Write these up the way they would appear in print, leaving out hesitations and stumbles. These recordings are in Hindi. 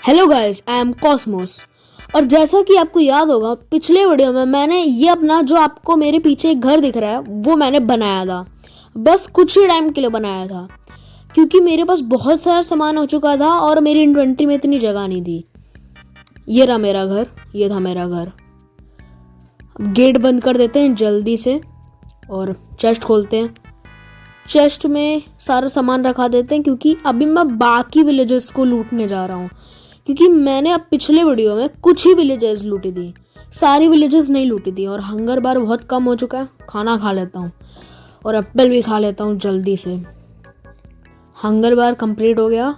Hello guys, I am Cosmos. और जैसा कि आपको याद होगा, पिछले वीडियो में मैंने ये अपना जो आपको मेरे पीछे एक घर दिख रहा है वो मैंने बनाया था। बस कुछ ही टाइम के लिए बनाया था क्योंकि मेरे पास बहुत सारा सामान हो चुका था और मेरी इन्वेंट्री में इतनी जगह नहीं थी। ये रहा मेरा घर, ये था मेरा घर। अब गेट बंद कर देते हैं जल्दी से और चेस्ट खोलते हैं। चेस्ट में सारा सामान रखा देते हैं क्योंकि अभी मैं बाकी विलेजेस को लूटने जा रहा हूँ। क्योंकि मैंने अब पिछले वीडियो में कुछ ही विलेजेस लूटी थी, सारी विलेजेस नहीं लूटी थी। और हंगर बार बहुत कम हो चुका है। खाना खा लेता हूँ और एप्पल भी खा लेता हूँ जल्दी से। हंगर बार कंप्लीट हो गया।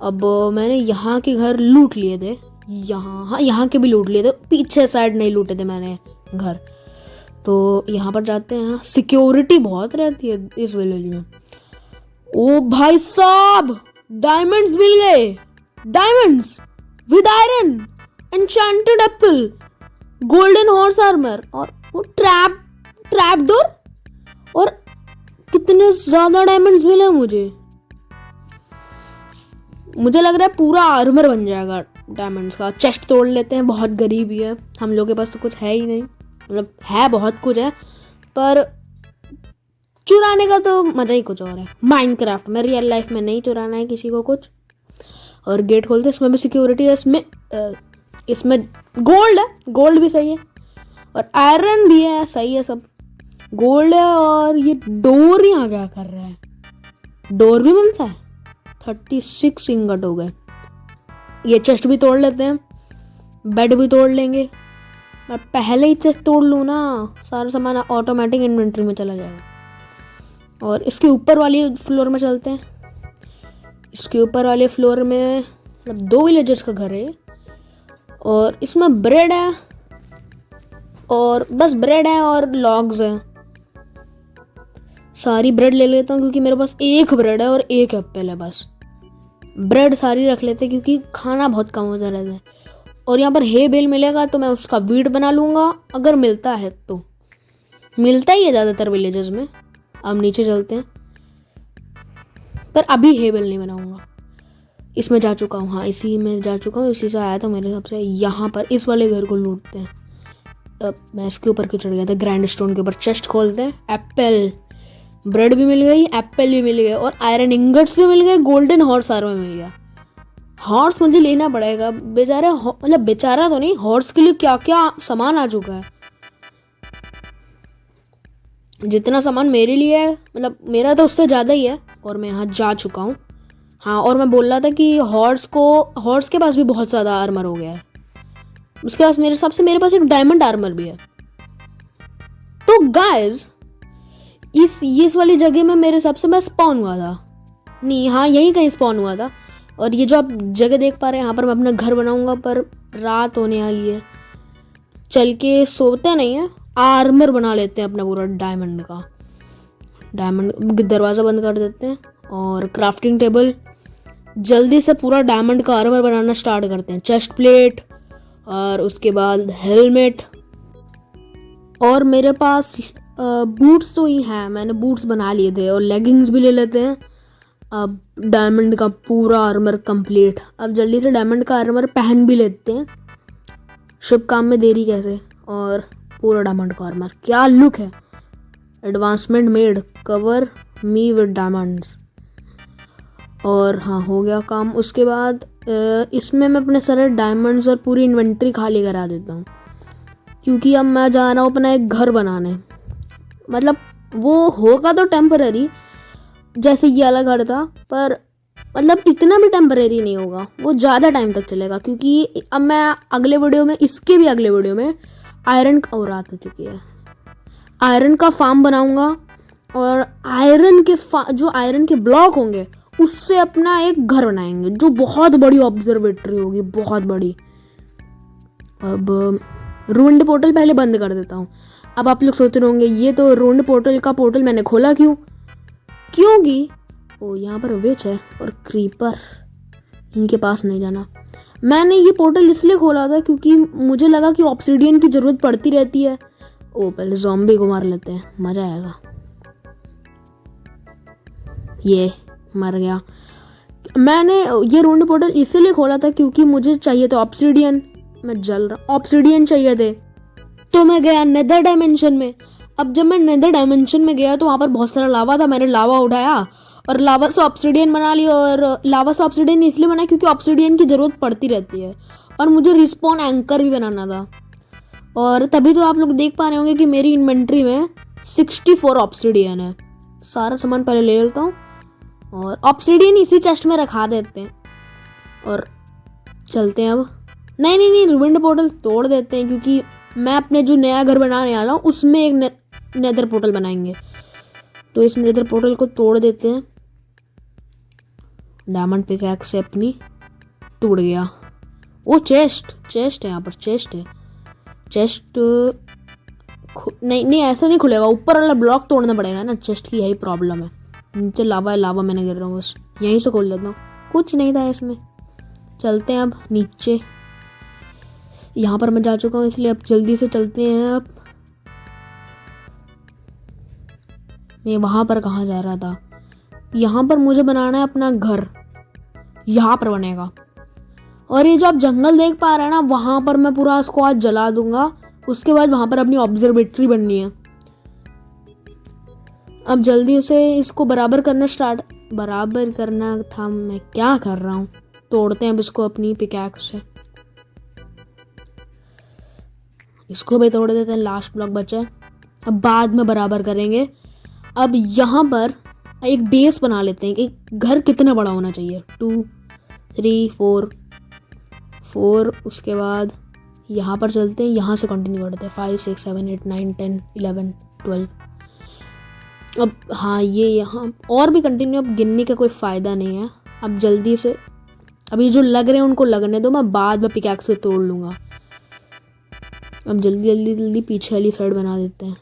अब मैंने यहाँ के घर लूट लिए थे, यहाँ के भी लूट लिए थे, पीछे साइड नहीं लूटे थे मैंने घर। तो यहाँ पर जाते हैं। सिक्योरिटी बहुत रहती है इस विलेज में। ओ भाई साहब, डायमंड्स मिल गए। Diamonds with iron, enchanted Apple, golden horse armour और वो ट्रैप डोर। और कितने ज्यादा डायमंड्स मिले मुझे लग रहा है पूरा आर्मर बन जाएगा डायमंड्स का। चेस्ट तोड़ लेते हैं, बहुत गरीब ही है हम लोग के पास, तो कुछ है ही नहीं। मतलब है, बहुत कुछ है पर चुराने का तो मजा ही कुछ और है। माइनक्राफ्ट में, रियल लाइफ में नहीं चुराना है किसी को कुछ। और गेट खोलते, इसमें भी सिक्योरिटी है। इसमें गोल्ड है, गोल्ड भी सही है और आयरन भी है, सही है सब। गोल्ड है। और ये डोर यहाँ क्या कर रहा है? डोर भी मिलता है। 36 इंगट हो गए। ये चेस्ट भी तोड़ लेते हैं, बेड भी तोड़ लेंगे। मैं पहले ही चेस्ट तोड़ लूँ ना, सारा सामान ऑटोमेटिक इन्वेंट्री में चला जाएगा। और इसके ऊपर वाली फ्लोर में चलते हैं। इसके ऊपर वाले फ्लोर में मतलब 2 विलेजर्स का घर है और इसमें ब्रेड है और बस ब्रेड है और लॉग्स है। सारी ब्रेड ले लेता हूँ क्योंकि मेरे पास एक ब्रेड है और एक एप्पल है। बस ब्रेड सारी रख लेते हैं क्योंकि खाना बहुत कम होता रहता है। और यहाँ पर हे बेल मिलेगा तो मैं उसका वीट बना लूँगा, अगर मिलता है तो। मिलता ही है ज़्यादातर विलेजेस में। अब नीचे चलते हैं, पर अभी हे बेल नहीं बनाऊँगा। इसमें जा चुका हूँ, हाँ इसी में जा चुका हूँ, इसी से आया था मेरे हिसाब से। यहाँ पर इस वाले घर को लूटते हैं। अब मैं इसके ऊपर क्यों चढ़ गया था? ग्रैंड स्टोन के ऊपर। चेस्ट खोलते हैं। एप्पल, ब्रेड भी मिल गई, एप्पल भी मिल गए और आयरन इंगट्स भी मिल गए। गोल्डन हॉर्स आर्मर मिल गया। हॉर्स मुझे लेना पड़ेगा, बेचारा मतलब बेचारा तो नहीं, हॉर्स के लिए क्या क्या सामान आ चुका है। जितना सामान मेरे लिए है, मतलब मेरा तो उससे ज़्यादा ही है। और मैं यहाँ जा चुका हूँ। हाँ, और मैं बोल रहा था कि हॉर्स के पास भी बहुत ज़्यादा आर्मर हो गया है। उसके पास मेरे हिसाब से मेरे पास एक डायमंड आर्मर भी है। तो गाइस, इस वाली जगह में मेरे हिसाब से मैं स्पॉन हुआ था। नहीं, हाँ यही कहीं स्पॉन हुआ था। और ये जो आप जगह देख पा रहे हैं, यहाँ पर मैं अपना घर बनाऊंगा, पर रात होने वाली है। चल के सोते नहीं है, आर्मर बना लेते हैं अपना पूरा डायमंड का। डायमंड दरवाज़ा बंद कर देते हैं और क्राफ्टिंग टेबल, जल्दी से पूरा डायमंड का आर्मर बनाना स्टार्ट करते हैं। चेस्ट प्लेट और उसके बाद हेलमेट। और मेरे पास बूट्स तो ही हैं, मैंने बूट्स बना लिए थे। और लेगिंग्स भी ले लेते हैं। अब डायमंड का पूरा आर्मर कंप्लीट। अब जल्दी से डायमंड का आर्मर पहन भी लेते हैं। शुभ काम में देरी कैसे। और पूरा डायमंड का आर्मर, क्या लुक है। Advancement made, cover me with diamonds. और हाँ, हो गया काम। उसके बाद इसमें मैं अपने सारे डायमंड्स और पूरी इन्वेंट्री खाली करा देता हूँ क्योंकि अब मैं जा रहा हूँ अपना एक घर बनाने। मतलब वो होगा तो टेम्पररी, जैसे ये वाला घर था, पर मतलब इतना भी टेम्पररी नहीं होगा, वो ज़्यादा टाइम तक चलेगा। क्योंकि अब मैं अगले वीडियो में, इसके भी अगले वीडियो में आयरन का, और रात हो चुकी है, आयरन का फार्म बनाऊंगा। और जो आयरन के ब्लॉक होंगे उससे अपना एक घर बनाएंगे जो बहुत बड़ी ऑब्जर्वेटरी होगी, बहुत बड़ी। अब रूइंड पोर्टल पहले बंद कर देता हूँ। अब आप लोग सोच रहे होंगे ये तो रूइंड पोर्टल का पोर्टल मैंने खोला क्यों? क्योंकि ओ यहाँ पर विच है और क्रीपर, इनके पास नहीं जाना। मैंने ये पोर्टल इसलिए खोला था क्योंकि मुझे लगा कि ऑब्सिडियन की जरूरत पड़ती रहती है। ओ पहले ज़ॉम्बी को मार लेते हैं, मजा आएगा। ये मर गया। मैंने ये रून्ड पोर्टल इसीलिए खोला था क्योंकि मुझे चाहिए था ऑब्सिडियन। मैं जल रहा, ऑब्सिडियन चाहिए थे, तो मैं गया नेदर डायमेंशन में। अब जब मैं नेदर डायमेंशन में गया तो वहाँ पर बहुत सारा लावा था, मैंने लावा उठाया और लावा से ऑब्सिडियन बना ली। और लावा से ऑब्सिडियन इसलिए बनाया क्योंकि ऑब्सिडियन की ज़रूरत पड़ती रहती है और मुझे रिस्पॉन एंकर भी बनाना था। और तभी तो आप लोग देख पा रहे होंगे कि मेरी इन्वेंट्री में 64 ऑब्सिडियन है। सारा सामान पहले ले लेता हूँ और ऑब्सिडियन इसी चेस्ट में रखा देते हैं और चलते हैं अब। नहीं नहीं नहीं, रूइंड पोर्टल तोड़ देते हैं क्योंकि मैं अपने जो नया घर बनाने वाला हूँ उसमें एक नेदर पोर्टल बनाएंगे, तो इस नेदर पोर्टल को तोड़ देते हैं। डायमंड पिकैक्स से अपनी टूट गया। वो चेस्ट है, यहाँ पर चेस्ट है। चेस्ट नहीं नहीं, ऐसा नहीं खुलेगा, ऊपर वाला ब्लॉक तोड़ना पड़ेगा ना, चेस्ट की यही प्रॉब्लम है। नीचे लावा है, लावा मैंने गिर रहा हूँ, बस यहीं से खोल लेता हूँ। कुछ नहीं था इसमें। चलते हैं अब नीचे। यहाँ पर मैं जा चुका हूँ इसलिए अब जल्दी से चलते हैं। अब मैं वहाँ पर कहाँ जा रहा था, यहाँ पर मुझे बनाना है अपना घर, यहाँ पर बनेगा। और ये जो आप जंगल देख पा रहे हैं ना, वहाँ पर मैं पूरा इसको आज जला दूंगा। उसके बाद वहाँ पर अपनी ऑब्जर्वेटरी बननी है। अब जल्दी से इसको बराबर करना था। मैं क्या कर रहा हूँ, तोड़ते हैं अब इसको अपनी पिकैक्स से। इसको भी तोड़ देते हैं, लास्ट ब्लॉक बचा है, अब बाद में बराबर करेंगे। अब यहाँ पर एक बेस बना लेते हैं कि घर कितना बड़ा होना चाहिए। 2 3 4। उसके बाद यहाँ पर चलते हैं, यहाँ से कंटिन्यू करते हैं। 5 6 7 8 9 10 11 12। अब हाँ, ये यहाँ और भी कंटिन्यू, अब गिनने का कोई फ़ायदा नहीं है। अब जल्दी से, अभी जो लग रहे हैं उनको लगने दो, मैं बाद में पिकैक्स से तोड़ लूँगा। अब जल्दी पीछे वाली साइड बना देते हैं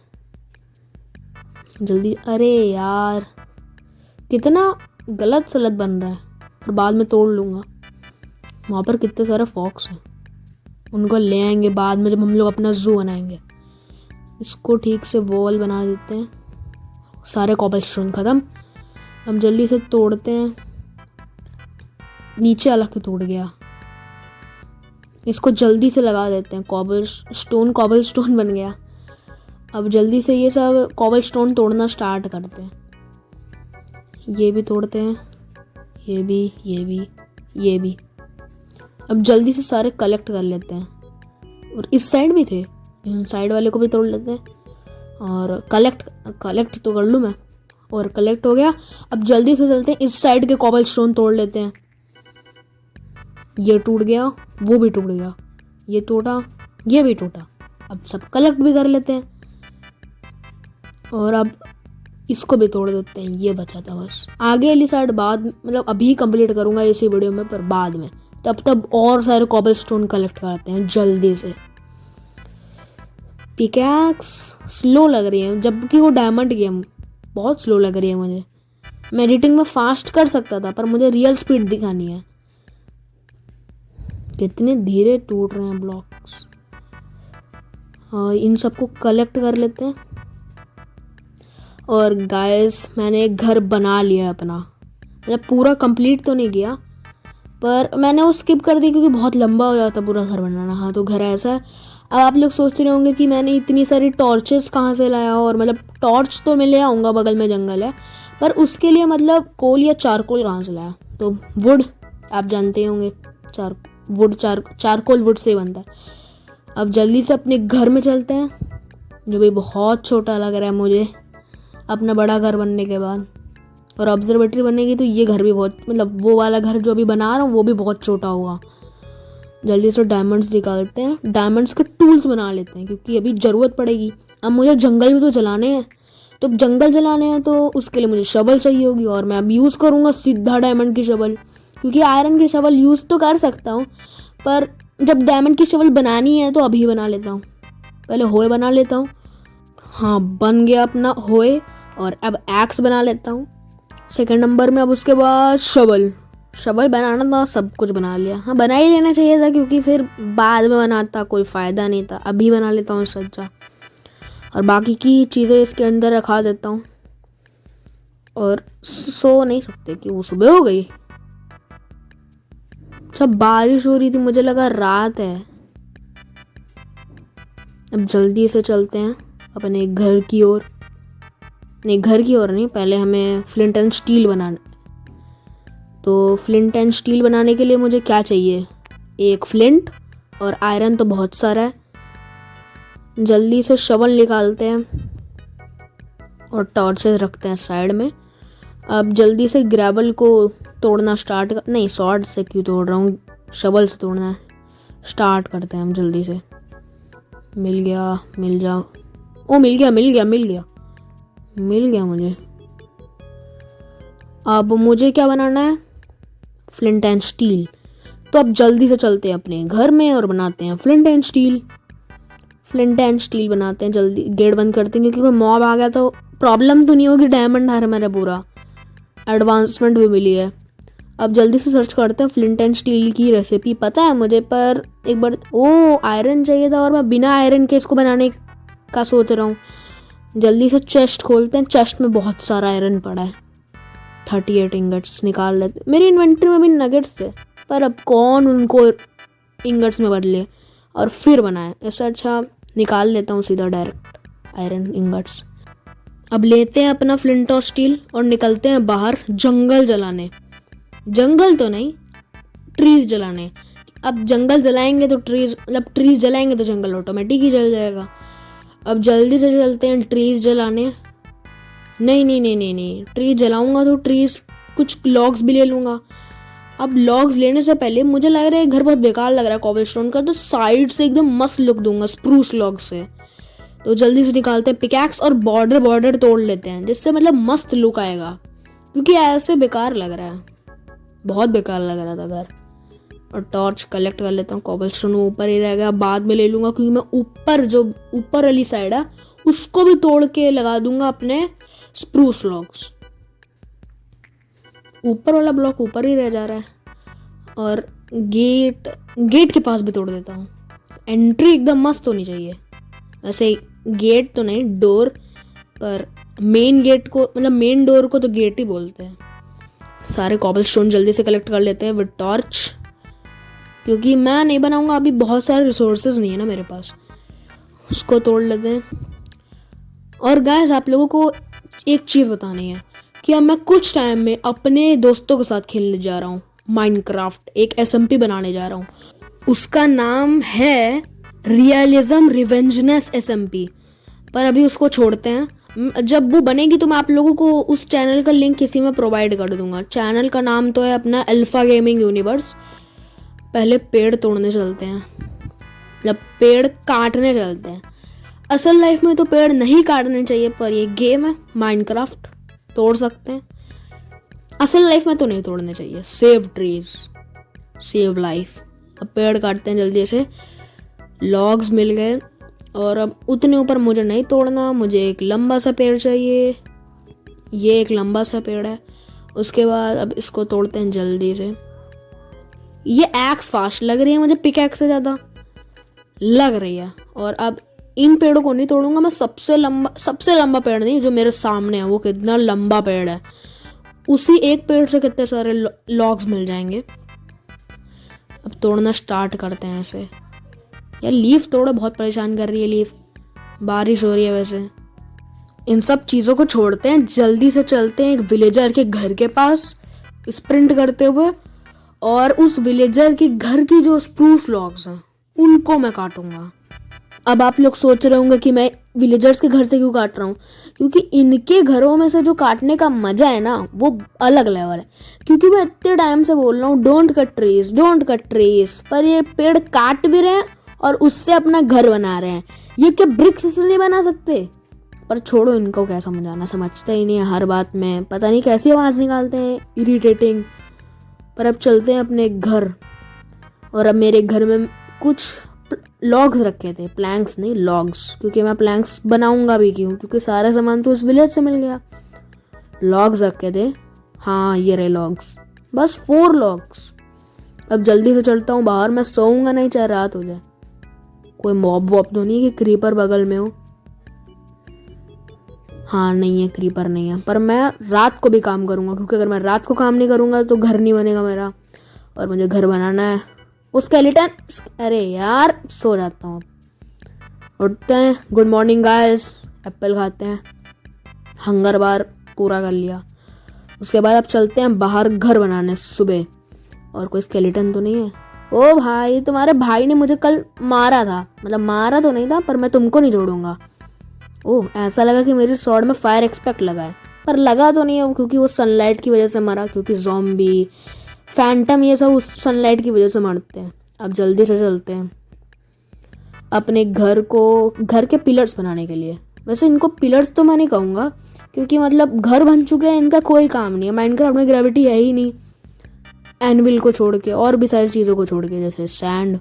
जल्दी। अरे यार, कितना गलत सलत बन रहा है, और बाद में तोड़ लूँगा। वहाँ पर कितने सारे फॉक्स हैं, उनको ले आएंगे बाद में जब हम लोग अपना जू बनाएंगे। इसको ठीक से वॉल बना देते हैं। सारे कॉबलस्टोन ख़त्म। हम जल्दी से तोड़ते हैं। नीचे वाला क्यों टूट गया, इसको जल्दी से लगा देते हैं। कॉबलस्टोन बन गया। अब जल्दी से ये सब कॉबलस्टोन तोड़ना स्टार्ट करते हैं। ये भी तोड़ते हैं, ये भी। अब जल्दी से सारे कलेक्ट कर लेते हैं। और इस साइड भी थे, इन साइड वाले को भी तोड़ लेते हैं। और कलेक्ट तो कर लूँ मैं, और कलेक्ट हो गया। अब जल्दी से चलते हैं, इस साइड के कॉबलस्टोन तोड़ लेते हैं। ये टूट गया, वो भी टूट गया, ये टूटा, ये भी टूटा। अब सब कलेक्ट भी कर लेते हैं। और अब इसको भी तोड़ देते हैं, ये बचा था बस। आगे वाली साइड बाद, मतलब अभी कंप्लीट करूंगा इसी वीडियो में, पर बाद में। तब और सारे कॉबलस्टोन कलेक्ट करते हैं जल्दी से। पिकैक्स स्लो लग रही है, जबकि वो डायमंड गेम बहुत स्लो लग रही है मुझे। मैं एडिटिंग में फास्ट कर सकता था, पर मुझे रियल स्पीड दिखानी है। कितने धीरे टूट रहे हैं ब्लॉक्स। इन सबको कलेक्ट कर लेते हैं। और गाइस, मैंने एक घर बना लिया अपना, मतलब पूरा कंप्लीट तो नहीं किया, पर मैंने वो स्किप कर दी क्योंकि बहुत लंबा हो जाता पूरा घर बनाना। हाँ, तो घर ऐसा है। अब आप लोग सोच रहे होंगे कि मैंने इतनी सारी टॉर्चेस कहाँ से लाया, और मतलब टॉर्च तो मैं ले आऊँगा, बगल में जंगल है, पर उसके लिए मतलब कोल या चारकोल कहाँ से लाया। तो वुड आप जानते होंगे, चारकोल वुड से बनता है। अब जल्दी से अपने घर में चलते हैं, जो भी बहुत छोटा लग रहा है मुझे अपना बड़ा घर बनने के बाद। और ऑब्जर्वेटरी बनेगी तो ये घर भी बहुत, मतलब वो वाला घर जो अभी बना रहा हूँ वो भी बहुत छोटा होगा। जल्दी से डायमंड्स निकालते हैं, डायमंड्स के टूल्स बना लेते हैं क्योंकि अभी ज़रूरत पड़ेगी। अब मुझे जंगल भी तो जलाने हैं, तो जंगल जलाने हैं तो उसके लिए मुझे शवल चाहिए होगी, और मैं अब यूज़ करूँगा सीधा डायमंड की शवल, क्योंकि आयरन की शवल यूज़ तो कर सकता हूँ, पर जब डायमंड की शवल बनानी है तो अभी बना लेता हूँ। पहले होए बना लेता हूँ। हाँ, बन गया अपना होए। और अब एक्स बना लेता हूँ सेकंड नंबर में। अब उसके बाद शवल बनाना था, सब कुछ बना लिया। हाँ, बना ही लेना चाहिए था क्योंकि फिर बाद में बनाता कोई फ़ायदा नहीं था। अभी बना लेता हूँ सज्जा, और बाकी की चीज़ें इसके अंदर रखा देता हूँ। और सो नहीं सकते कि वो सुबह हो गई। अच्छा, बारिश हो रही थी, मुझे लगा रात है। अब जल्दी से चलते हैं अपने घर की ओर। नहीं, घर की ओर नहीं, पहले हमें फ्लिंट एंड स्टील बनाना। तो फ्लिंट एंड स्टील बनाने के लिए मुझे क्या चाहिए? एक फ्लिंट और आयरन तो बहुत सारा है। जल्दी से शवल निकालते हैं और टॉर्चेस रखते हैं साइड में। अब जल्दी से ग्रेवल को तोड़ना स्टार्ट कर, नहीं सॉर्ड से क्यों तोड़ रहा हूँ, शवल से तोड़ना है। स्टार्ट करते हैं हम जल्दी से। मिल गया, मिल जाओ। ओ मिल गया, मिल गया, मिल गया, मिल गया मुझे। अब मुझे क्या बनाना है? Flint and steel. तो अब जल्दी से चलते हैं अपने घर में और बनाते हैं flint and steel. Flint and steel बनाते हैं जल्दी। गेट बंद करते हैं क्योंकि कोई मॉब आ गया तो प्रॉब्लम तो नहीं होगी। डायमंड है मेरा पूरा, एडवांसमेंट भी मिली है। अब जल्दी से सर्च करते हैं फ्लिंट एंड स्टील की रेसिपी। पता है मुझे, पर एक बार आयरन चाहिए था और मैं बिना आयरन के इसको बनाने का सोच रहा हूँ। जल्दी से चेस्ट खोलते हैं। चेस्ट में बहुत सारा आयरन पड़ा है। 38 इंगट्स निकाल लेते। मेरी इन्वेंट्री में भी नगेट्स थे, पर अब कौन उनको इंगट्स में बदले और फिर बनाए। ऐसा अच्छा निकाल लेता हूँ सीधा डायरेक्ट आयरन इंगट्स। अब लेते हैं अपना फ्लिंट और स्टील और निकलते हैं बाहर जंगल जलाने। जंगल तो नहीं, ट्रीज जलाने। अब जंगल जलाएंगे तो ट्रीज जलाएंगे तो जंगल ऑटोमेटिक ही जल जाएगा। अब जल्दी से चलते हैं ट्रीज जलाने। नहीं नहीं नहीं नहीं नहीं, ट्रीज जलाऊंगा तो ट्रीज कुछ लॉग्स भी ले लूंगा। अब लॉग्स लेने से पहले मुझे लग रहा है घर बहुत बेकार लग रहा है कॉबलस्टोन का, तो साइड से एकदम मस्त लुक दूंगा स्प्रूस लॉग से। तो जल्दी से निकालते हैं पिकैक्स और बॉर्डर तोड़ लेते हैं, जिससे मतलब मस्त लुक आएगा। क्योंकि ऐसे बेकार लग रहा है, बहुत बेकार लग रहा था घर। और टॉर्च कलेक्ट कर लेता हूँ। कॉबलस्टोन ऊपर ही रह गया, बाद में ले लूंगा क्योंकि मैं ऊपर जो ऊपर वाली साइड है उसको भी तोड़ के लगा दूंगा अपने स्प्रूस लॉग्स। ऊपर वाला ब्लॉक ऊपर ही रह जा रहा है। और गेट के पास भी तोड़ देता हूँ। एंट्री एकदम मस्त होनी चाहिए। वैसे गेट तो नहीं, डोर, पर मेन गेट को मतलब मेन डोर को तो गेट ही बोलते हैं। सारे कॉबलस्टोन जल्दी से कलेक्ट कर लेते हैं विद टॉर्च, क्योंकि मैं नहीं बनाऊंगा अभी, बहुत सारे रिसोर्सेज नहीं है ना मेरे पास। उसको तोड़ लेते हैं। और गाइस आप लोगों को एक चीज़ बतानी है कि अब मैं कुछ टाइम में अपने दोस्तों के साथ खेलने जा रहा हूँ माइनक्राफ्ट। एक SMP बनाने जा रहा हूँ, उसका नाम है रियलिज्म रिवेंजनेस SMP। पर अभी उसको छोड़ते हैं, जब वो बनेगी तो मैं आप लोगों को उस चैनल का लिंक किसी में प्रोवाइड कर दूंगा। चैनल का नाम तो है अपना अल्फा गेमिंग यूनिवर्स। पहले पेड़ तोड़ने चलते हैं, मतलब पेड़ काटने चलते हैं। असल लाइफ में तो पेड़ नहीं काटने चाहिए, पर ये गेम है माइनक्राफ्ट, तोड़ सकते हैं। असल लाइफ में तो नहीं तोड़ने चाहिए। Save trees, save life. अब पेड़ काटते हैं जल्दी से। लॉग्स मिल गए और अब उतने ऊपर मुझे नहीं तोड़ना, मुझे एक लंबा सा पेड़ चाहिए। ये एक लंबा सा पेड़ है। उसके बाद अब इसको तोड़ते हैं जल्दी से। ये एक्स फास्ट लग रही है मुझे पिकैक्स से ज़्यादा लग रही है। और अब इन पेड़ों को नहीं तोड़ूंगा मैं। सबसे लंबा पेड़ नहीं, जो मेरे सामने है वो कितना लंबा पेड़ है, उसी एक पेड़ से कितने सारे लॉग्स मिल जाएंगे। अब तोड़ना स्टार्ट करते हैं ऐसे। यार लीफ तोड़ो, बहुत परेशान कर रही है लीफ। बारिश हो रही है वैसे। इन सब चीज़ों को छोड़ते हैं, जल्दी से चलते हैं एक विलेजर के घर के पास स्प्रिंट करते हुए। और उस विलेजर के घर की जो स्प्रूस लॉग्स हैं उनको मैं काटूंगा। अब आप लोग सोच रहे होंगे कि मैं विलेजर्स के घर से क्यों काट रहा हूँ, क्योंकि इनके घरों में से जो काटने का मजा है ना वो अलग लेवल है। क्योंकि मैं इतने टाइम से बोल रहा हूँ don't cut trees, don't cut trees, पर ये पेड़ काट भी रहे हैं और उससे अपना घर बना रहे हैं। ये क्या ब्रिक्स से नहीं बना सकते? पर छोड़ो, इनको क्या समझाना, समझते ही नहीं है हर बात में, पता नहीं कैसी आवाज़ निकालते हैं, इरिटेटिंग। पर अब चलते हैं अपने घर। और अब मेरे घर में कुछ लॉग्स रखे थे, प्लैंक्स नहीं लॉग्स, क्योंकि मैं प्लैंक्स बनाऊंगा भी क्यों, क्योंकि सारा सामान तो उस विलेज से मिल गया। लॉग्स रखे थे, हाँ ये रहे लॉग्स, बस 4 लॉग्स। अब जल्दी से चलता हूँ बाहर, मैं सोऊंगा नहीं चाहे रात हो जाए। कोई मॉब वॉब तो नहीं कि क्रीपर बगल में हो? हाँ नहीं है, क्रीपर नहीं है। पर मैं रात को भी काम करूंगा, क्योंकि अगर मैं रात को काम नहीं करूंगा तो घर नहीं बनेगा मेरा। और मुझे घर बनाना है। वो स्केलेटन, अरे यार सो जाता हूँ। उठते हैं, गुड मॉर्निंग गाइस, एप्पल खाते हैं, हंगर बार पूरा कर लिया। उसके बाद अब चलते हैं बाहर घर बनाने सुबह। और कोई स्केलेटन तो नहीं है? ओ भाई, तुम्हारे भाई ने मुझे कल मारा था, मतलब मारा तो नहीं था पर मैं तुमको नहीं छोड़ूंगा। ओह, ऐसा लगा कि मेरी स्वॉर्ड में फायर एक्सपेक्ट लगा है, पर लगा तो नहीं है क्योंकि वो सनलाइट की वजह से मरा, क्योंकि ज़ॉम्बी फैंटम ये सब उस सनलाइट की वजह से मरते हैं। अब जल्दी से चलते हैं अपने घर को, घर के पिलर्स बनाने के लिए। वैसे इनको पिलर्स तो मैं नहीं कहूँगा, क्योंकि मतलब घर बन चुके हैं, इनका कोई काम नहीं है। माइनक्राफ्ट में ग्रेविटी है ही नहीं, एनविल को छोड़ के और भी सारी चीज़ों को छोड़ के, जैसे सैंड।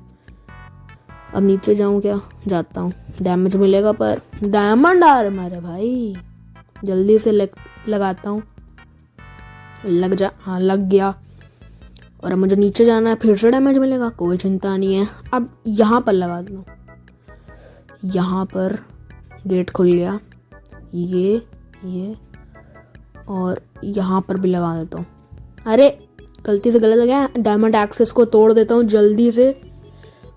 अब नीचे जाऊँ क्या? जाता हूँ, डैमेज मिलेगा पर डायमंड आर्मर है भाई, जल्दी से लगाता हूँ। लग जा, हाँ लग गया। और अब मुझे नीचे जाना है, फिर से डैमेज मिलेगा, कोई चिंता नहीं है। अब यहाँ पर लगा दूँ, यहाँ पर गेट खुल गया, ये और यहाँ पर भी लगा देता हूँ। अरे गलती से गलत लगा, डायमंड एक्सेस को तोड़ देता हूँ जल्दी से।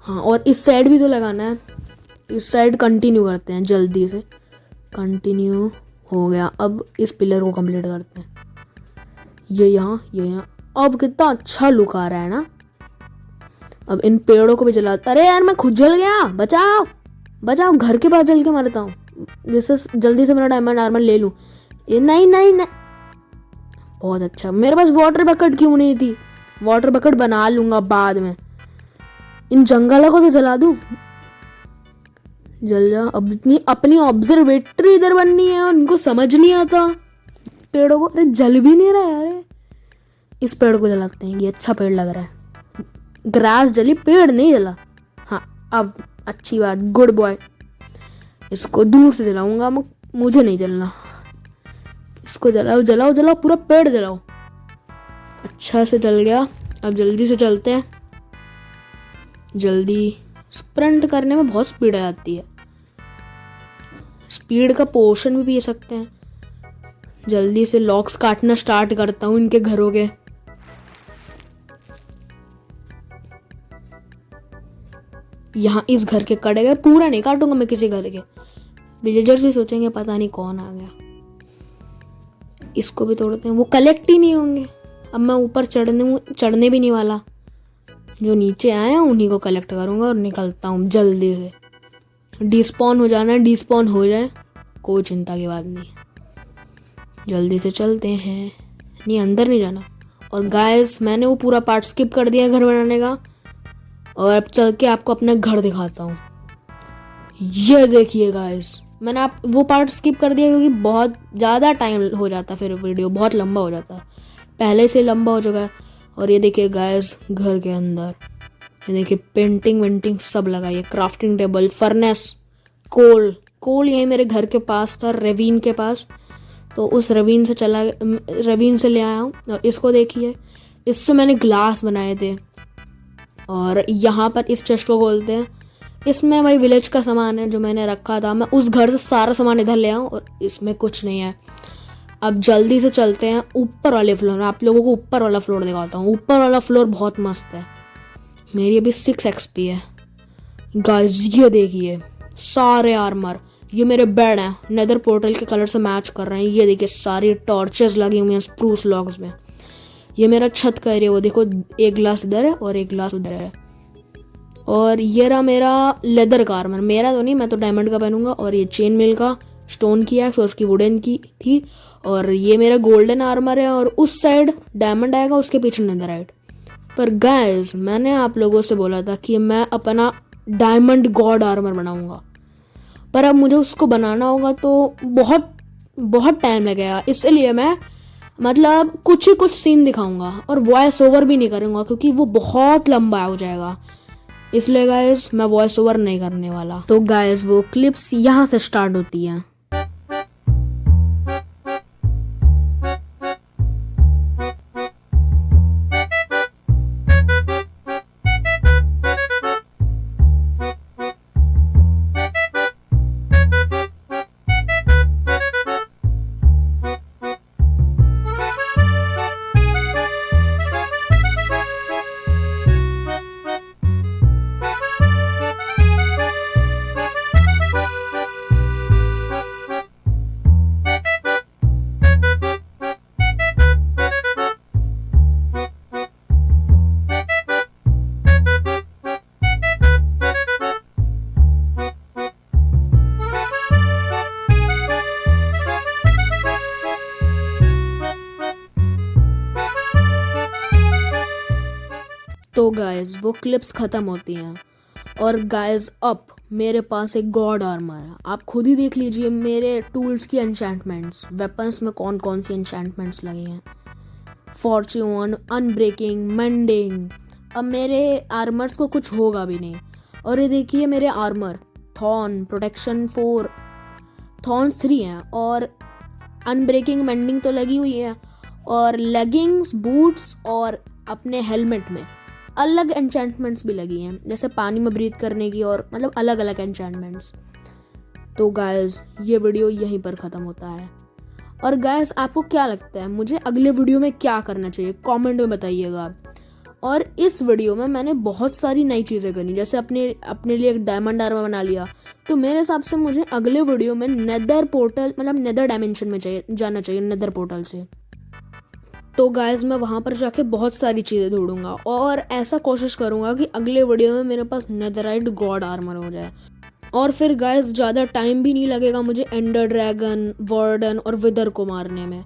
हाँ, और इस साइड भी तो लगाना है, इस साइड कंटिन्यू करते हैं जल्दी से। कंटिन्यू हो गया। अब इस पिलर को कंप्लीट करते हैं, ये यहाँ। अब कितना अच्छा लुक आ रहा है ना। अब इन पेड़ों को भी जलाता, अरे यार मैं खुद जल गया, बचाओ बचाओ, घर के पास जल के मरता हूँ, जिससे जल्दी से मेरा डायमंड आर्मर ले लूँ। ये नहीं, बहुत अच्छा। मेरे पास वाटर बकेट क्यों नहीं थी? वाटर बकेट बना लूंगा बाद में। इन जंगलों को तो जला दूं, जल जा। अब इतनी अपनी ऑब्जर्वेटरी इधर बननी है, उनको समझ नहीं आता पेड़ों को। अरे जल भी नहीं रहा है यार, इस पेड़ को जलाते हैं, ये अच्छा पेड़ लग रहा है। ग्रास जली, पेड़ नहीं जला। हाँ अब अच्छी बात, गुड बॉय। इसको दूर से जलाऊंगा, मुझे नहीं जलना। इसको जलाओ जलाओ जलाओ, पूरा पेड़ जलाओ। अच्छा से जल गया। अब जल्दी से चलते हैं, जल्दी। स्प्रिंट करने में बहुत स्पीड आ जाती है, स्पीड का पोशन भी पी सकते हैं। जल्दी से लॉक्स काटना स्टार्ट करता हूँ इनके घरों के। यहाँ इस घर के कटे गए, पूरा नहीं काटूंगा मैं किसी घर के। विलेजर्स भी सोचेंगे पता नहीं कौन आ गया। इसको भी तोड़ते हैं, वो कलेक्ट ही नहीं होंगे। अब मैं ऊपर चढ़ने भी नहीं वाला, जो नीचे आए हैं उन्हीं को कलेक्ट करूंगा और निकलता हूँ जल्दी से। डिस्पॉन हो जाना है, डिस्पॉन हो जाए, कोई चिंता की बात नहीं। जल्दी से चलते हैं, नहीं अंदर नहीं जाना। और गाइस मैंने वो पूरा पार्ट स्किप कर दिया घर बनाने का, और अब चल के आपको अपना घर दिखाता हूँ। ये देखिए गाइस, मैंने वो पार्ट स्किप कर दिया क्योंकि बहुत ज़्यादा टाइम हो जाता, फिर वीडियो बहुत लंबा हो जाता, पहले से लंबा हो चुका है। और ये देखिए गाइस, घर के अंदर ये देखिए पेंटिंग वेंटिंग सब लगाई है, क्राफ्टिंग टेबल, फर्नेस, कोल यही मेरे घर के पास था, रेवीन के पास, तो उस रेवीन से ले आया हूँ। और इसको देखिए, इससे मैंने ग्लास बनाए थे। और यहाँ पर इस चेस्ट को खोलते हैं, इसमें वही विलेज का सामान है जो मैंने रखा था। मैं उस घर से सारा सामान इधर ले आऊँ, और इसमें कुछ नहीं है। अब जल्दी से चलते हैं ऊपर वाले फ्लोर में, आप लोगों को ऊपर वाला फ्लोर दिखाता हूँ। ऊपर वाला फ्लोर बहुत मस्त है, मेरी अभी 6 XP है गाइस। ये देखिए सारे आर्मर, ये मेरे बेड हैं, नेदर पोर्टल के कलर से मैच कर रहे हैं। ये देखिए सारी टॉर्चेस लगी हुई हैं स्प्रूस लॉग्स में। ये मेरा छत का एरिया, वो देखो एक ग्लास इधर है और एक ग्लास उधर है। और ये रहा मेरा लेदर का आर्मर, मेरा तो नहीं, मैं तो डायमंड का पहनूंगा। और ये चेन मिल का स्टोन की एक्स और उसकी वुडन की थी। और ये मेरा गोल्डन आर्मर है, और उस साइड डायमंड आएगा, उसके पीछे नेदरराइट। पर गाइस मैंने आप लोगों से बोला था कि मैं अपना डायमंड गॉड आर्मर बनाऊंगा, पर अब मुझे उसको बनाना होगा तो बहुत बहुत टाइम लगेगा। इसलिए मैं मतलब कुछ सीन दिखाऊंगा और वॉइस ओवर भी नहीं करूंगा, क्योंकि वो बहुत लंबा हो जाएगा। इसलिए गाइस मैं वॉइस ओवर नहीं करने वाला। तो गाइस वो क्लिप्स यहाँ से स्टार्ट होती हैं। वो क्लिप्स ख़त्म होती हैं। और गाइस अब मेरे पास एक गॉड आर्मर है। आप खुद ही देख लीजिए मेरे टूल्स की एन्चेंटमेंट्स, वेपन्स में कौन कौन सी एन्चेंटमेंट्स लगी हैं। Fortune, unbreaking, mending. अब मेरे आर्मर्स को कुछ होगा भी नहीं। और ये देखिए मेरे आर्मर, थॉर्न, प्रोटेक्शन 4, थॉर्न्स 3 हैं और अनब्रेकिंग, मेंडिंग तो लगी हुई है। और लेगिंग्स, बूट्स और अपने हेलमेट में अलग एन्चेंटमेंट्स भी लगी हैं, जैसे पानी में ब्रीथ करने की, और मतलब अलग अलग एन्चेंटमेंट्स। तो गाइस ये वीडियो यहीं पर ख़त्म होता है। और गाइस आपको क्या लगता है मुझे अगले वीडियो में क्या करना चाहिए, कमेंट में बताइएगा। और इस वीडियो में मैंने बहुत सारी नई चीज़ें करी, जैसे अपने लिए एक डायमंड आर्मर बना लिया। तो मेरे हिसाब से मुझे अगले वीडियो में नेदर पोर्टल, मतलब नेदर डायमेंशन में जाना चाहिए, नेदर पोर्टल से। तो गाइस मैं वहाँ पर जाके बहुत सारी चीज़ें ढूंढूंगा और ऐसा कोशिश करूँगा कि अगले वीडियो में मेरे पास नेदराइट गॉड आर्मर हो जाए। और फिर गाइस ज़्यादा टाइम भी नहीं लगेगा मुझे एंडर ड्रैगन, वार्डन और विदर को मारने में।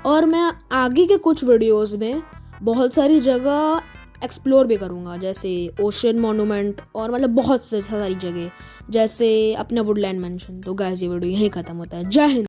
और मैं आगे के कुछ वीडियोस में बहुत सारी जगह एक्सप्लोर भी करूँगा, जैसे ओशन मॉन्यूमेंट और मतलब बहुत सारी जगह, जैसे अपना वुडलैंड मेंशन। तो गाइस ये वीडियो यहीं ख़त्म होता है। जय हिंद।